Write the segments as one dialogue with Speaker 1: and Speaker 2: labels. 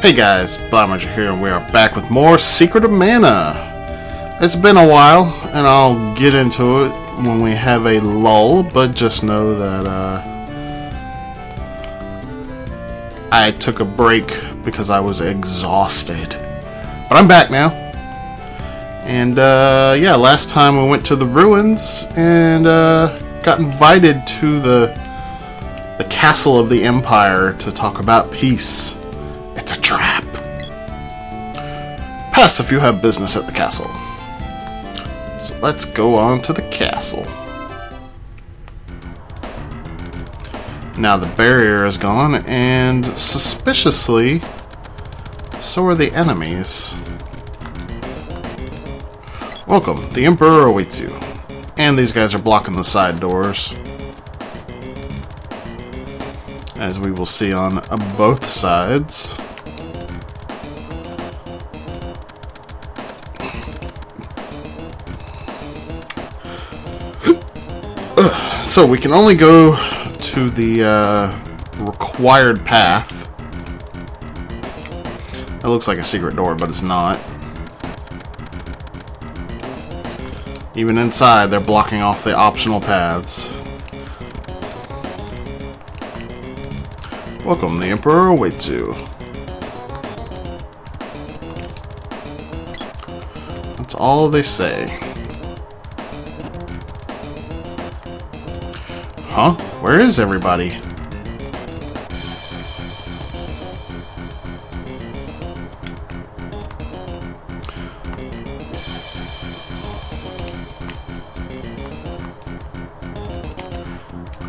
Speaker 1: Hey guys, Blamager here, and we are back with more Secret of Mana. It's been a while, and I'll get into it when we have a lull, but just know that I took a break because I was exhausted. But I'm back now. And yeah, last time we went to the ruins and got invited to the castle of the Empire to talk about peace. It's a trap. Pass if you have business at the castle. So let's go on to the castle. Now the barrier is gone, and suspiciously, so are the enemies. Welcome, the Emperor awaits you. And these guys are blocking the side doors, as we will see on both sides. So we can only go to the required path. It looks like a secret door, but it's not. Even inside, they're blocking off the optional paths. Welcome, the Emperor awaits you. That's all they say. Huh? Where is everybody?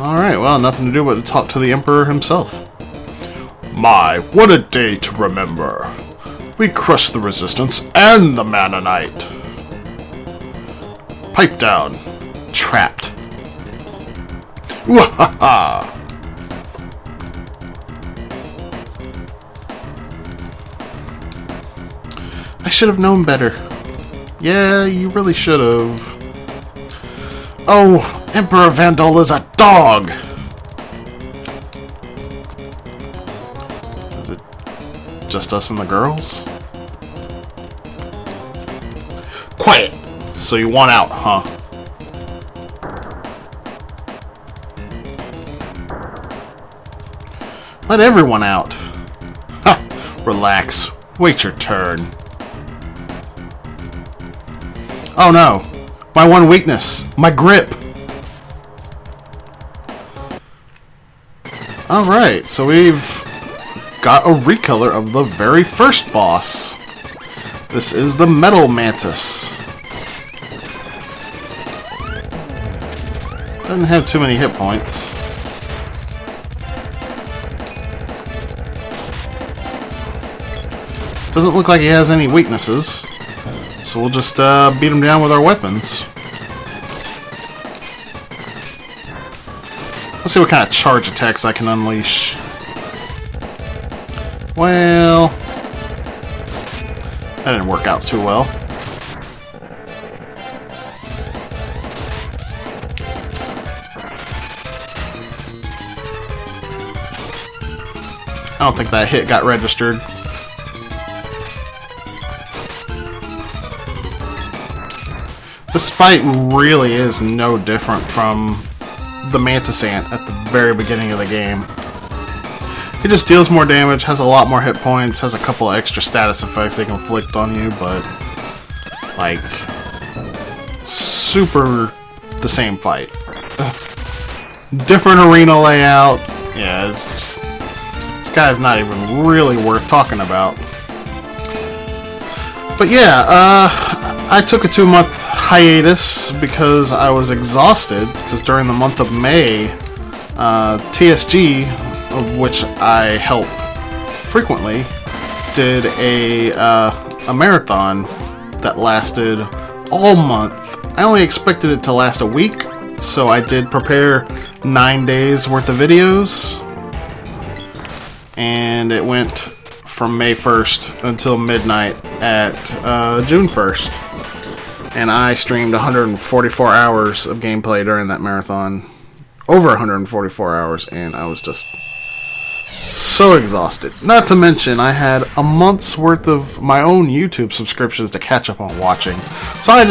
Speaker 1: Alright, well, nothing to do but to talk to the Emperor himself. My, what a day to remember. We crushed the Resistance and the Mana Knight. Pipe down. Trapped. Wahaha! I should have known better. Yeah, you really should have. Oh, Emperor Vandal is a dog! Is it just us and the girls? Quiet! So you want out, huh? Let everyone out. Ha! Relax. Wait your turn. Oh no. My one weakness. My grip. Alright, so we've got a recolor of the very first boss. This is the Metal Mantis. Doesn't have too many hit points. Doesn't look like he has any weaknesses, so we'll just beat him down with our weapons. Let's see what kind of charge attacks I can unleash. Well, that didn't work out too well. I don't think that hit got registered. This fight really is no different from the Mantis Ant at the very beginning of the game. It just deals more damage, has a lot more hit points, has a couple of extra status effects they can inflict on you, but like super the same fight. Different arena layout. Yeah, it's just, this guy's not even really worth talking about. But yeah, I took a 2-month hiatus because I was exhausted, because during the month of May, TSG, of which I help frequently, did a marathon that lasted all month. I only expected it to last a week, so I did prepare 9 days worth of videos, and it went from May 1st until midnight at June 1st. And I streamed 144 hours of gameplay during that marathon. Over 144 hours, and I was just So exhausted. Not to mention, I had a month's worth of my own YouTube subscriptions to catch up on watching. So I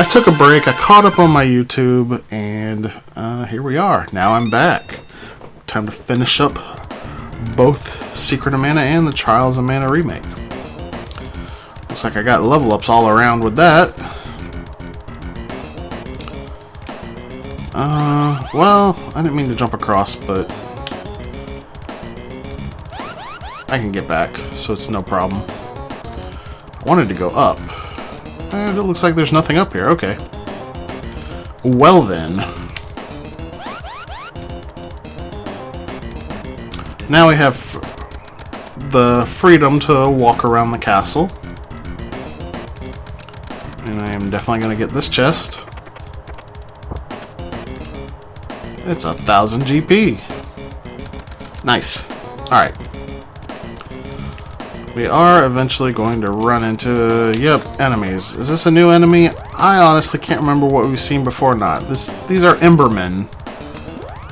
Speaker 1: took a break, I caught up on my YouTube, and here we are. Now I'm back. Time to finish up both Secret of Mana and the Trials of Mana remake. Looks like I got level ups all around with that. Well, I didn't mean to jump across, but I can get back, so it's no problem. I wanted to go up, and it looks like there's nothing up here. Okay. Well then. Now we have the freedom to walk around the castle. And I am definitely going to get this chest. It's 1,000 GP. Nice. Alright. We are eventually going to run into, enemies. Is this a new enemy? I honestly can't remember what we've seen before or not. These are Embermen.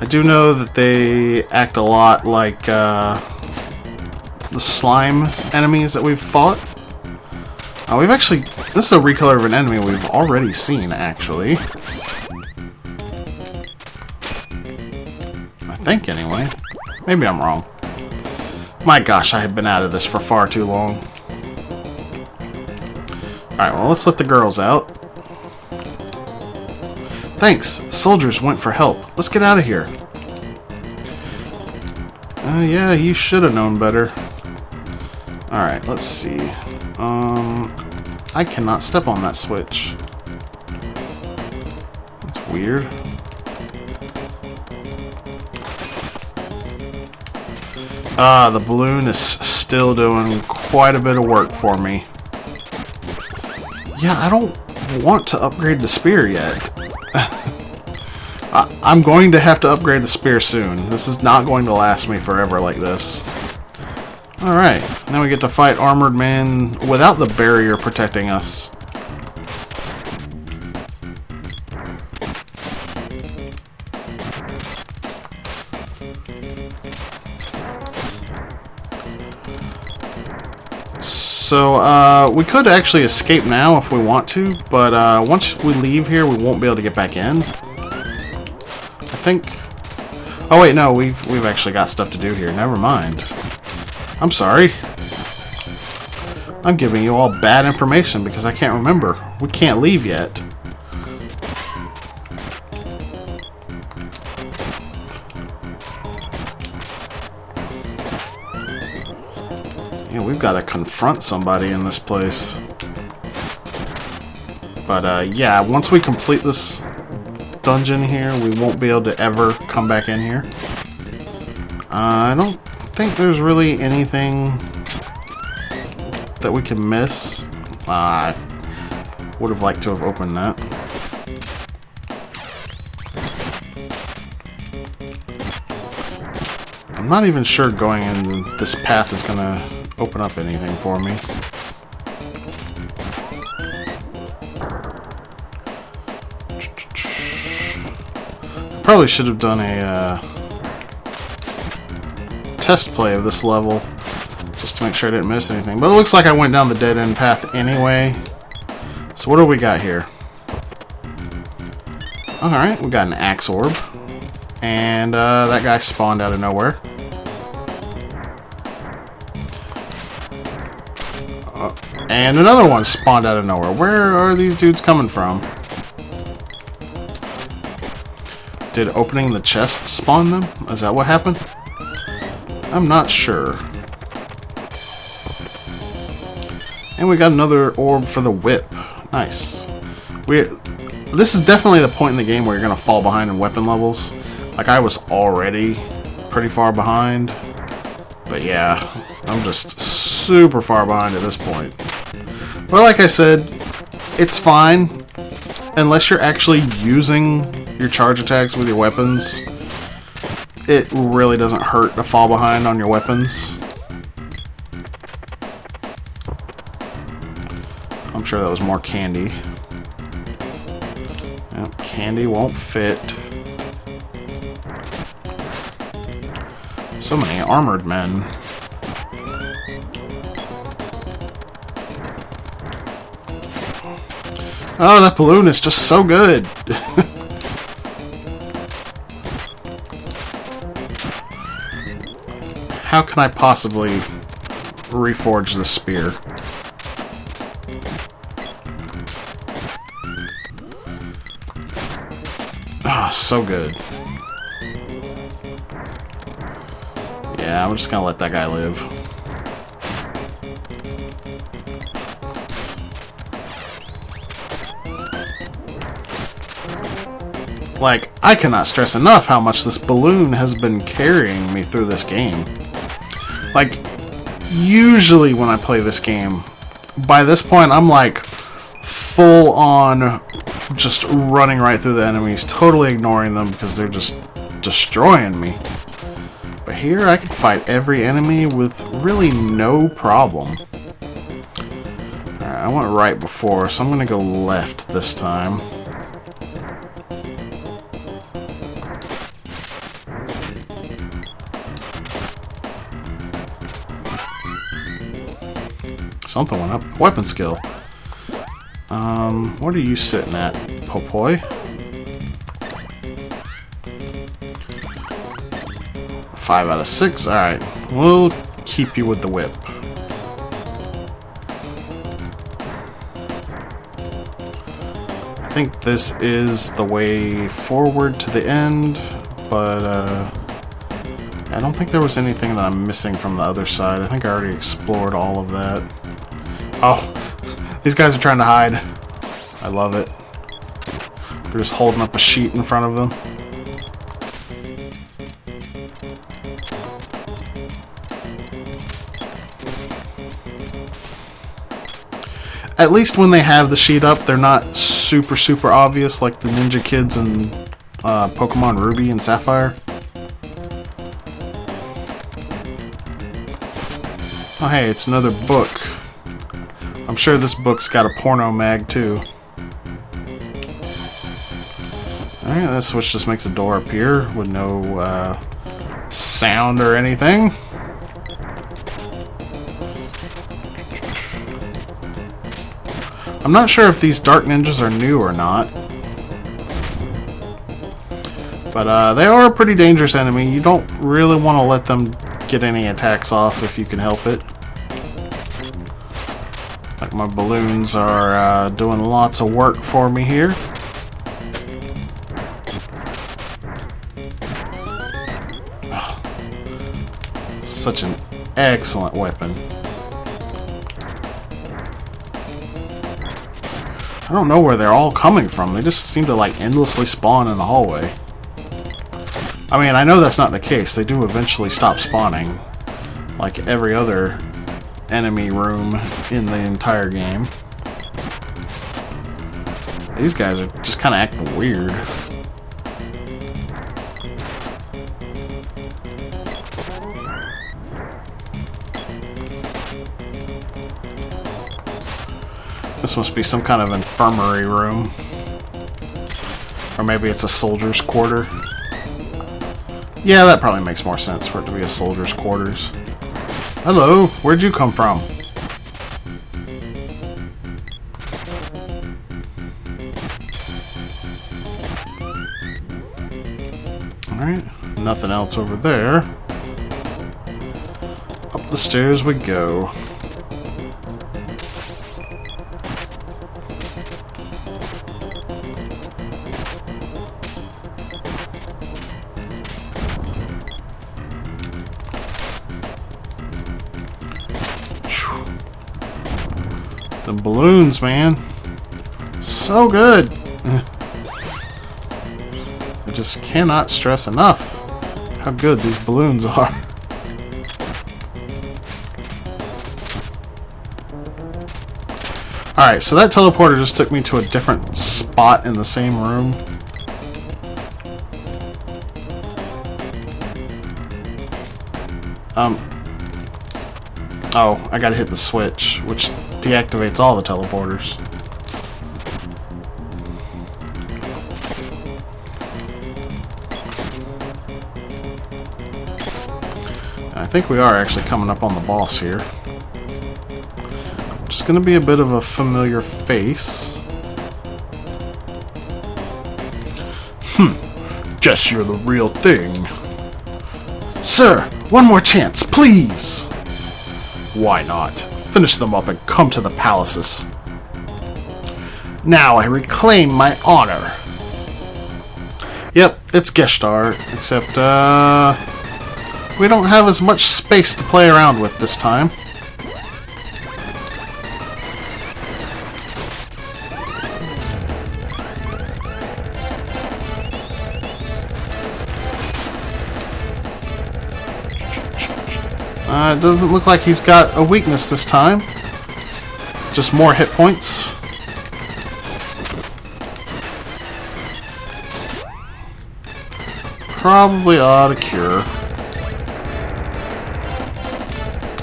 Speaker 1: I do know that they act a lot like the slime enemies that we've fought. This is a recolor of an enemy we've already seen, actually. I think, anyway. Maybe I'm wrong. My gosh, I have been out of this for far too long. Alright, well, let's let the girls out. Thanks. The soldiers went for help. Let's get out of here. Yeah, you should have known better. Alright, let's see. I cannot step on that switch. That's weird. The balloon is still doing quite a bit of work for me. Yeah, I don't want to upgrade the spear yet. I'm going to have to upgrade the spear soon. This is not going to last me forever like this. Alright, now we get to fight armored men without the barrier protecting us. So, we could actually escape now if we want to, but once we leave here, we won't be able to get back in. I think... Oh wait, no, we've actually got stuff to do here. Never mind. I'm sorry. I'm giving you all bad information because I can't remember. We can't leave yet. Yeah, we've got to confront somebody in this place. But, yeah, once we complete this dungeon here, we won't be able to ever come back in here. I don't think there's really anything that we can miss. I would have liked to have opened that. I'm not even sure going in this path is going to open up anything for me. Probably should have done a test play of this level just to make sure I didn't miss anything. But it looks like I went down the dead-end path anyway. So what do we got here? Alright, we got an axe orb. And that guy spawned out of nowhere. And another one spawned out of nowhere. Where are these dudes coming from? Did opening the chest spawn them? Is that what happened? I'm not sure. And we got another orb for the whip. Nice. This is definitely the point in the game where you're going to fall behind in weapon levels. Like, I was already pretty far behind. But yeah, I'm just super far behind at this point. But like I said, it's fine. Unless you're actually using your charge attacks with your weapons, it really doesn't hurt to fall behind on your weapons. I'm sure that was more candy. Yep, candy won't fit. So many armored men. Oh, that balloon is just so good. How can I possibly reforge the spear? Ah, so good. Yeah, I'm just gonna let that guy live. Like, I cannot stress enough how much this balloon has been carrying me through this game. Like, usually when I play this game, by this point I'm like full on just running right through the enemies, totally ignoring them because they're just destroying me. But here I can fight every enemy with really no problem. Alright, I went right before, so I'm gonna go left this time. Something went up. Weapon skill. What are you sitting at, Popoi? 5 out of 6. Alright. We'll keep you with the whip. I think this is the way forward to the end, but I don't think there was anything that I'm missing from the other side. I think I already explored all of that. Oh, these guys are trying to hide. I love it. They're just holding up a sheet in front of them. At least when they have the sheet up, they're not super obvious like the Ninja Kids and Pokemon Ruby and Sapphire. Oh hey, it's another book. I'm sure this book's got a porno mag too. Alright, that switch just makes a door appear with no sound or anything. I'm not sure if these dark ninjas are new or not. But they are a pretty dangerous enemy. You don't really want to let them get any attacks off if you can help it. Like my balloons are doing lots of work for me here. Oh, such an excellent weapon. I don't know where they're all coming from. They just seem to like endlessly spawn in the hallway. I mean, I know that's not the case. They do eventually stop spawning, like every other enemy room in the entire game. These guys are just kind of acting weird. This must be some kind of infirmary room. Or maybe it's a soldier's quarter. Yeah, that probably makes more sense for it to be a soldier's quarters. Hello, where'd you come from? Alright, nothing else over there. Up the stairs we go. The balloons, man. So good. I just cannot stress enough how good these balloons are. Alright, so that teleporter just took me to a different spot in the same room. Oh, I gotta hit the switch, which deactivates all the teleporters. I think we are actually coming up on the boss here. Just gonna be a bit of a familiar face. Guess you're the real thing. Sir, one more chance, please! Why not? Finish them up and come to the palaces. Now I reclaim my honor. Yep, it's Geshtar, except, we don't have as much space to play around with this time. It doesn't look like he's got a weakness this time. Just more hit points. Probably ought to cure.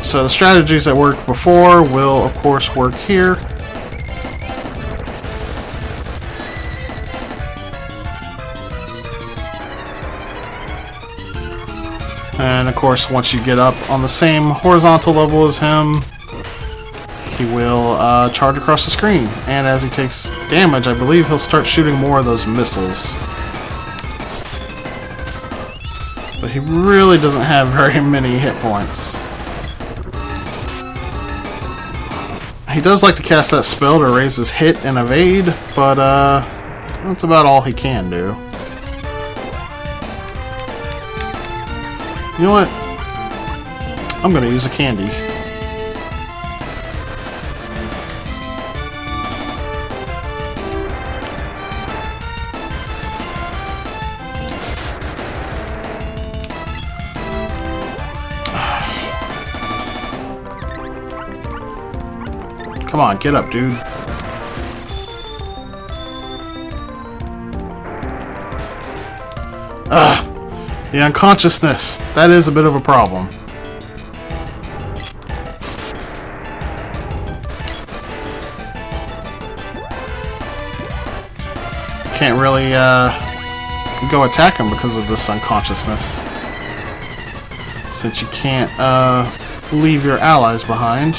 Speaker 1: So the strategies that worked before will, of course, work here. And of course, once you get up on the same horizontal level as him, he will charge across the screen. And as he takes damage, I believe he'll start shooting more of those missiles. But he really doesn't have very many hit points. He does like to cast that spell to raise his hit and evade, but that's about all he can do. You know what? I'm gonna use a candy. Come on, get up, dude. The unconsciousness. That is a bit of a problem. Can't really go attack him because of this unconsciousness. Since you can't leave your allies behind.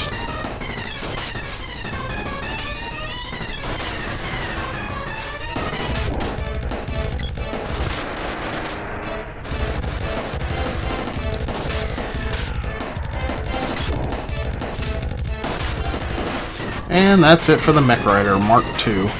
Speaker 1: And that's it for the Mech Rider Mark II.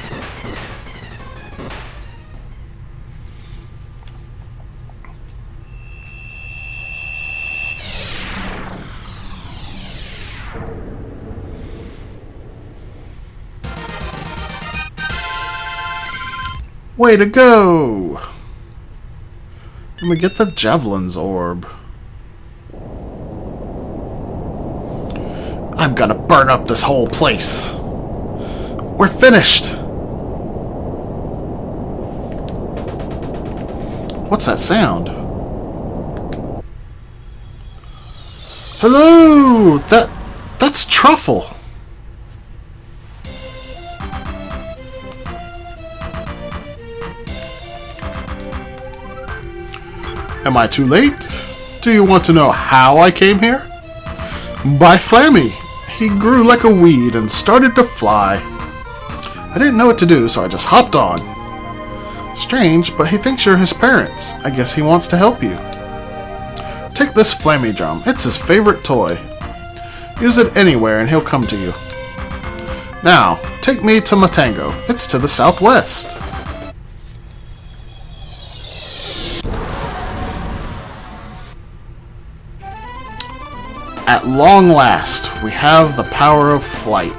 Speaker 1: Way to go! And we get the Javelin's Orb. I'm gonna burn up this whole place. We're finished! What's that sound? Hello! That's Truffle! Am I too late? Do you want to know how I came here? By Flammy! He grew like a weed and started to fly. I didn't know what to do, so I just hopped on. Strange, but he thinks you're his parents. I guess he wants to help you. Take this Flammy Drum. It's his favorite toy. Use it anywhere and he'll come to you. Now, take me to Matango. It's to the southwest. At long last, we have the power of flight.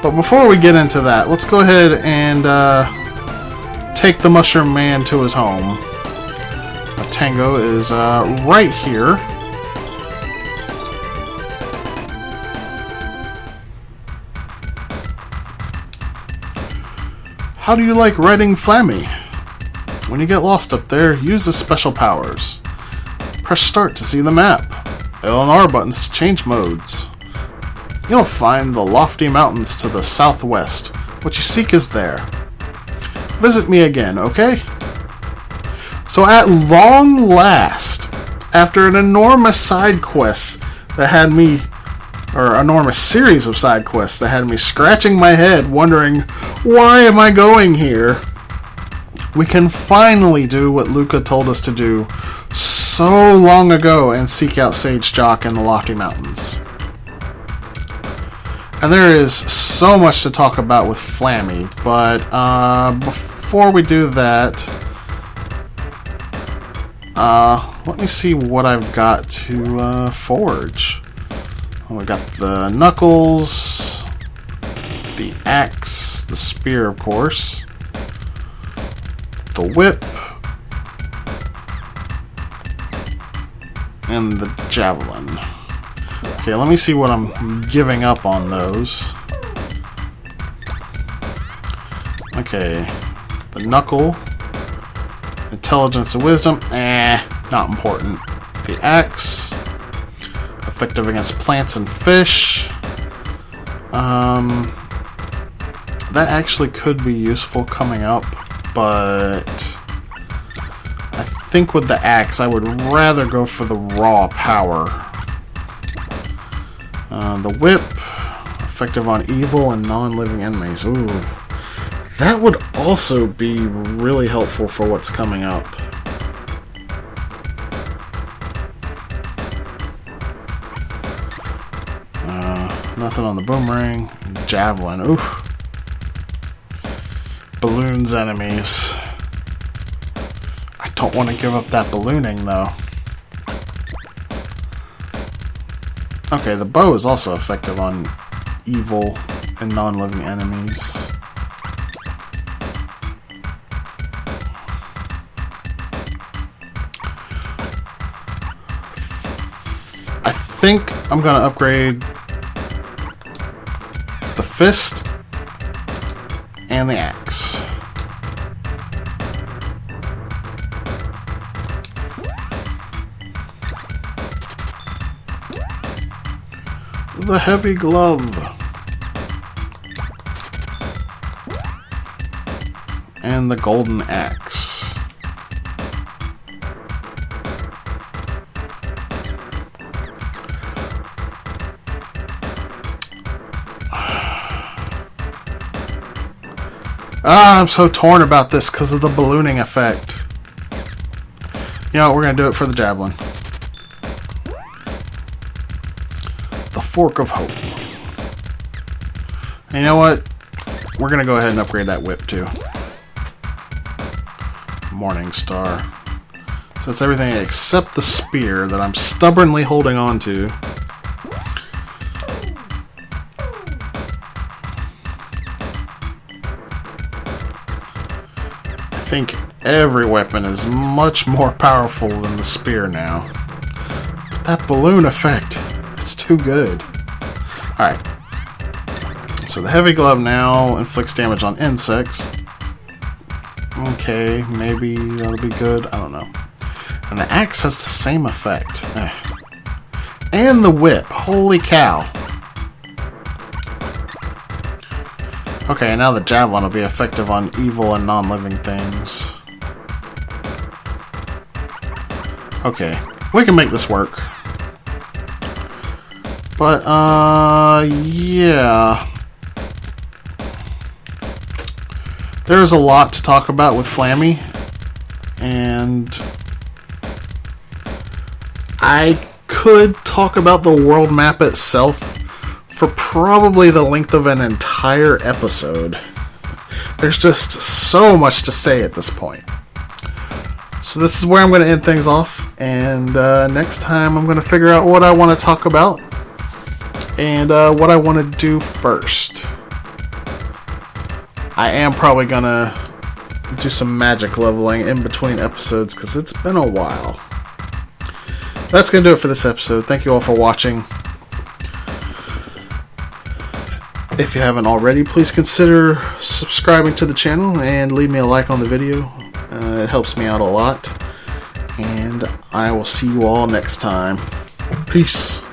Speaker 1: But before we get into that, let's go ahead and take the Mushroom Man to his home. Matango is right here. How do you like riding Flammy? When you get lost up there, use the special powers. Press start to see the map. L and R buttons to change modes. You'll find the lofty mountains to the southwest. What you seek is there. Visit me again, okay? So at long last, after an enormous side quest that had me, or enormous series of side quests that had me scratching my head wondering, why am I going here? We can finally do what Luca told us to do so long ago and seek out Sage Jock in the Lofty Mountains. And there is so much to talk about with Flammy, but before we do that, let me see what I've got to forge. We got the knuckles, the axe, the spear, of course, the whip, and the javelin. Okay, let me see what I'm giving up on those. Okay, the knuckle, intelligence and wisdom, not important. The axe, effective against plants and fish. That actually could be useful coming up, but I think with the axe I would rather go for the raw power. The whip, effective on evil and non-living enemies. Ooh, that would also be really helpful for what's coming up. Nothing on the boomerang. Javelin. Oof. Balloons enemies. I don't want to give up that ballooning though. Okay, the bow is also effective on evil and non-living enemies. I think I'm gonna upgrade the fist and the axe. The heavy glove and the golden axe. I'm so torn about this because of the ballooning effect. You know what, we're going to do it for the javelin. The Fork of Hope. And you know what? We're going to go ahead and upgrade that whip too. Morning Star. So it's everything except the spear that I'm stubbornly holding on to. I think every weapon is much more powerful than the spear now. But that balloon effect, it's too good. Alright. So the heavy glove now inflicts damage on insects. Okay, maybe that'll be good. I don't know. And the axe has the same effect. And the whip. Holy cow. Okay, now the javelin will be effective on evil and non-living things. Okay, we can make this work. But, yeah. There's a lot to talk about with Flammy. And I could talk about the world map itself for probably the length of an entire episode. There's just so much to say at this point. So this is where I'm going to end things off, and next time I'm going to figure out what I want to talk about and what I want to do first. I am probably going to do some magic leveling in between episodes because it's been a while. That's going to do it for this episode. Thank you all for watching. If you haven't already, please consider subscribing to the channel and leave me a like on the video. It helps me out a lot. And I will see you all next time. Peace.